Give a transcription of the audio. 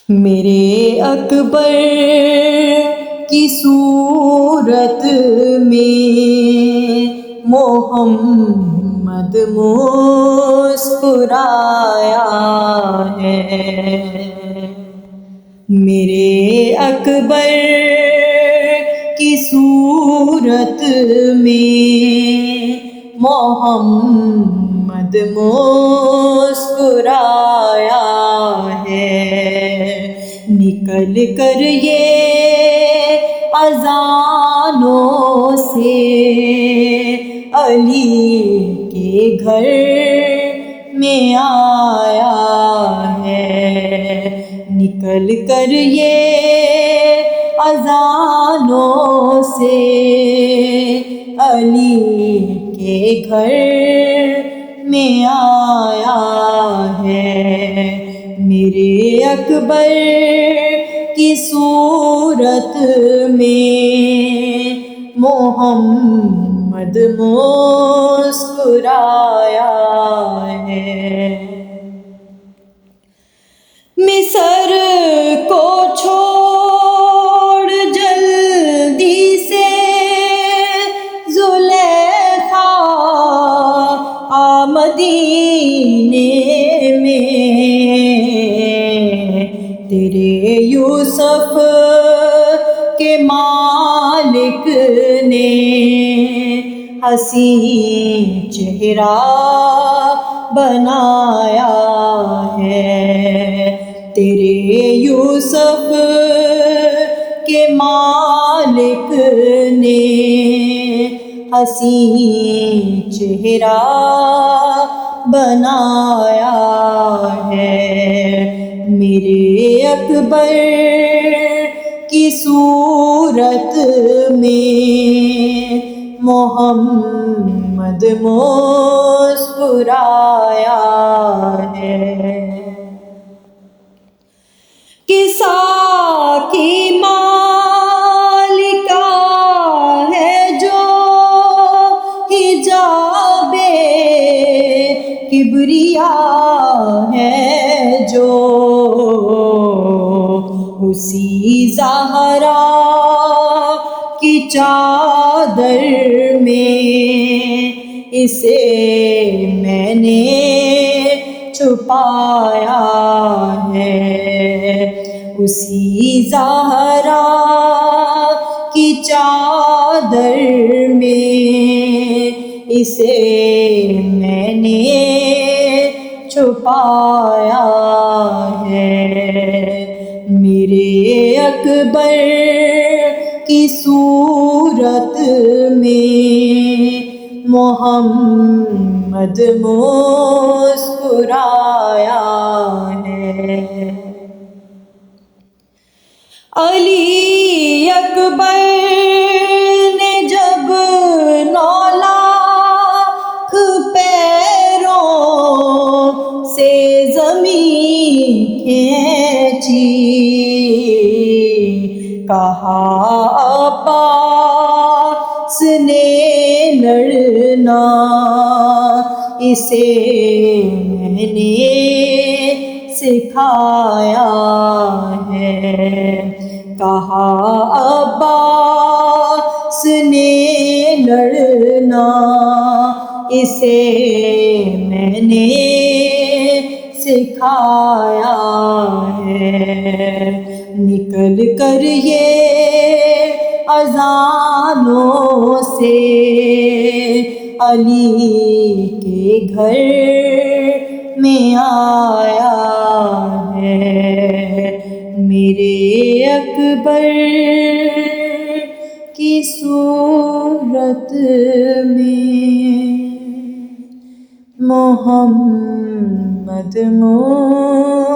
میرے اکبر کی صورت میں محمد مسکرایا ہے۔ میرے اکبر کی صورت میں محمد مسکرایا ہے۔ نکل کر یہ اذانوں سے علی کے گھر میں آیا ہے۔ نکل کر یہ اذانوں سے علی کے گھر میں آیا ہے۔ میرے اکبر کی صورت میں محمد مسکرایا ہے۔ مصر کو چھوڑ جلدی سے زلیخا آ مدینے میں، تیرے یوسف کے مالک نے حسین چہرہ بنایا ہے۔ تیرے یوسف کے مالک نے حسین چہرہ بنایا ہے۔ میرے اکبر کی صورت میں محمد مسکرایا ہے۔ کسا کی مالکہ ہے جو حجاب کبریا ہے جو، اسی زہرا کی چادر میں اسے میں نے چھپایا ہے۔ اسی زہرا کی چادر میں اسے میں نے چھپایا ہے۔ میرے اکبر کی صورت میں محمد مسکرایا ہے۔ علی اکبر نے جب 9 لاکھ پیروں سے زمین کھینچی، کہا عباس نے لڑنا اسے میں نے سکھایا ہے۔ کہا عباس نے لڑنا اسے میں نے سکھایا ہے۔ نکل کر یہ اذانوں سے علی کے گھر میں آیا ہے۔ میرے اکبر کی صورت میں محمد مسکرایا